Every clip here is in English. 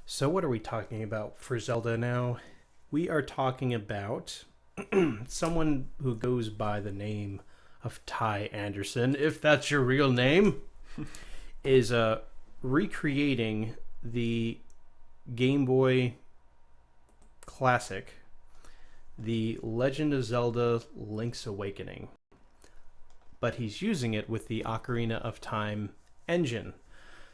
So, what are we talking about for Zelda now? We are talking about someone who goes by the name of Ty Anderson, if that's your real name, is recreating the Game Boy Classic, The Legend of Zelda Link's Awakening. But he's using it with the Ocarina of Time engine.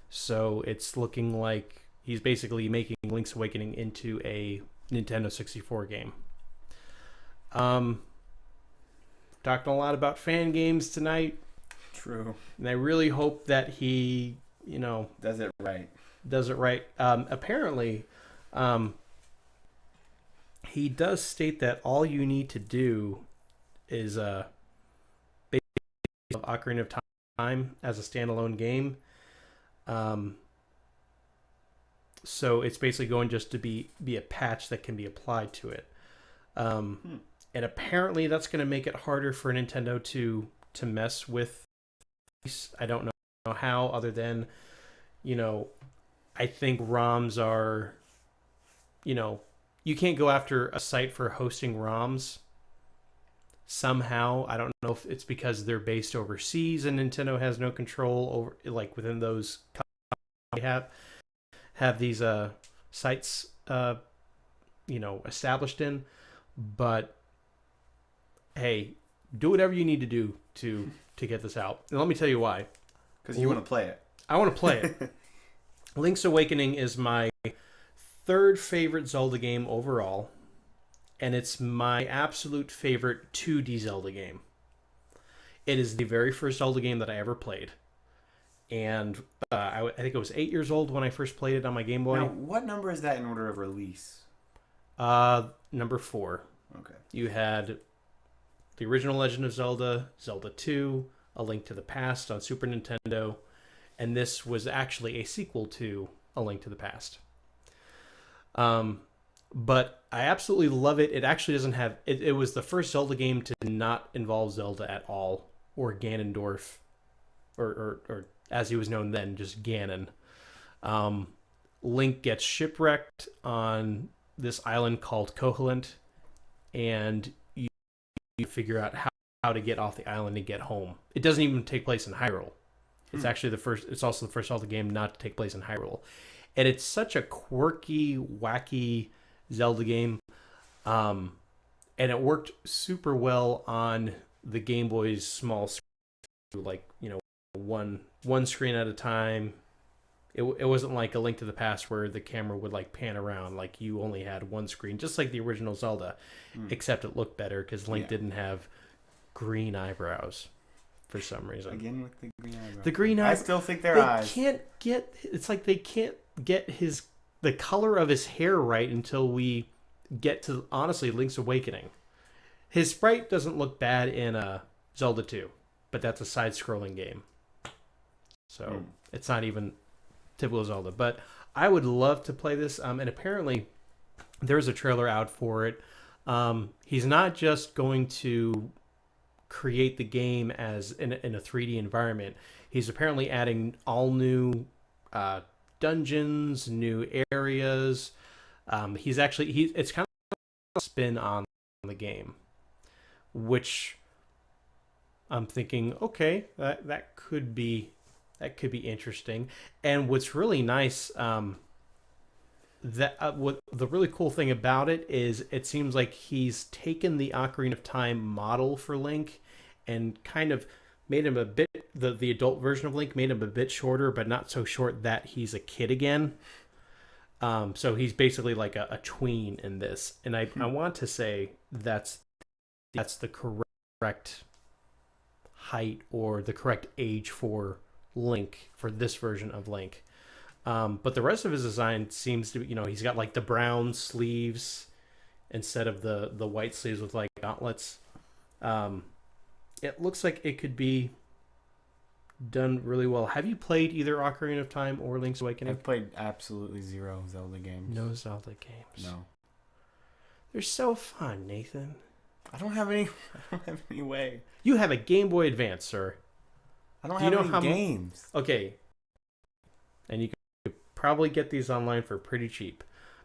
So it's looking like he's basically making Link's Awakening into a Nintendo 64 game. Talking a lot about fan games tonight. True. And I really hope that he, Does it right. does it right. Apparently, he does state that all you need to do is basically Ocarina of Time as a standalone game. So it's basically going just to be a patch that can be applied to it. And apparently that's going to make it harder for Nintendo to mess with. I don't know how, other than, I think ROMs are, you can't go after a site for hosting ROMs somehow. I don't know if it's because they're based overseas and Nintendo has no control over, like, within those they have these sites established in. But hey, do whatever you need to do to get this out. And let me tell you why. Because you want to play it. I want to play it. Link's Awakening is my third favorite Zelda game overall, and it's my absolute favorite 2D Zelda game. It is the very first Zelda game that I ever played. And I think I was 8 years old when I first played it on my Game Boy. Now, what number is that in order of release? Number 4. Okay. You had the original Legend of Zelda, Zelda 2, A Link to the Past on Super Nintendo, and this was actually a sequel to A Link to the Past. But I absolutely love it. It actually doesn't have... It was the first Zelda game to not involve Zelda at all, or Ganondorf, or as he was known then, just Ganon. Link gets shipwrecked on this island called Koholint, and you figure out how to get off the island and get home. It doesn't even take place in Hyrule. It's actually it's also the first Zelda game not to take place in Hyrule. And it's such a quirky, wacky Zelda game. And it worked super well on the Game Boy's small screen, like, one screen at a time. It wasn't like A Link to the Past where the camera would like pan around, like you only had one screen, just like the original Zelda, except it looked better because Link didn't have green eyebrows for some reason. Again with the green eyebrows. The green eyes. I still think their eyes. It's like they can't get the color of his hair right until we get to, honestly, Link's Awakening. His sprite doesn't look bad in Zelda 2, but that's a side-scrolling game. So it's not even typical Zelda. But I would love to play this. And apparently there's a trailer out for it. He's not just going to create the game as in a 3D environment. He's apparently adding all new dungeons, new areas. It's kind of a spin on the game, which I'm thinking, okay, that could be interesting. And what's really nice, what the really cool thing about it is, it seems like he's taken the Ocarina of Time model for Link and kind of made him a bit, the adult version of Link made him a bit shorter, but not so short that he's a kid again. So he's basically like a tween in this, and I want to say that's the correct height or the correct age for Link, for this version of Link. But the rest of his design seems to be, he's got like the brown sleeves instead of the white sleeves with like gauntlets. It looks like it could be done really well. Have you played either Ocarina of Time or Link's Awakening? I've played absolutely zero Zelda games. No Zelda games. No. They're so fun, Nathan. I don't have any way. You have a Game Boy Advance, sir. I don't have any games. Okay. And you could probably get these online for pretty cheap.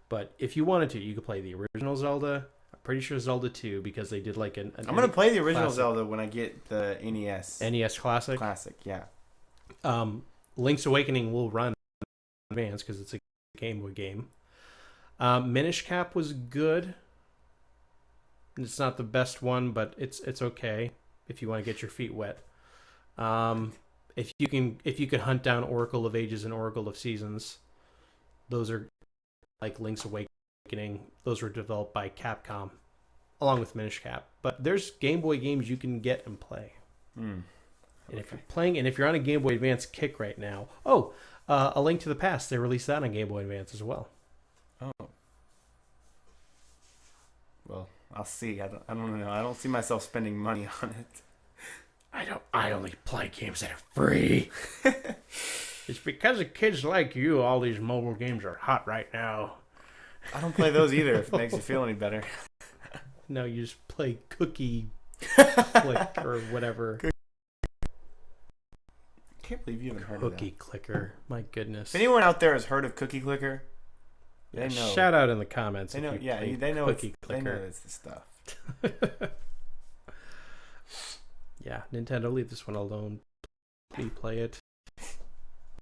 But if you wanted to, you could play the original Zelda. I'm pretty sure Zelda 2 because they did like an I'm gonna play the original classic. Zelda when I get the NES. NES Classic. Classic, yeah. Link's Awakening will run in advance because it's a Game Boy game. Minish Cap was good. It's not the best one, but it's okay if you want to get your feet wet. If you can hunt down Oracle of Ages and Oracle of Seasons, those are like Link's Awakening. Those were developed by Capcom, along with Minish Cap. But there's Game Boy games you can get and play. Okay. And if you're playing, and if you're on a Game Boy Advance kick right now, A Link to the Past, they released that on Game Boy Advance as well. Oh. Well, I'll see. I don't know. I don't see myself spending money on it. I only play games that are free. It's because of kids like you, all these mobile games are hot right now. I don't play those either if it makes you feel any better. No, you just play Cookie Click or whatever. I can't believe you haven't heard of that. Cookie Clicker. My goodness. If anyone out there has heard of Cookie Clicker, they know. Shout out in the comments. They know. If you Yeah, play they know. Cookie They know Clicker. it's the stuff. Yeah, Nintendo, leave this one alone. Please play it.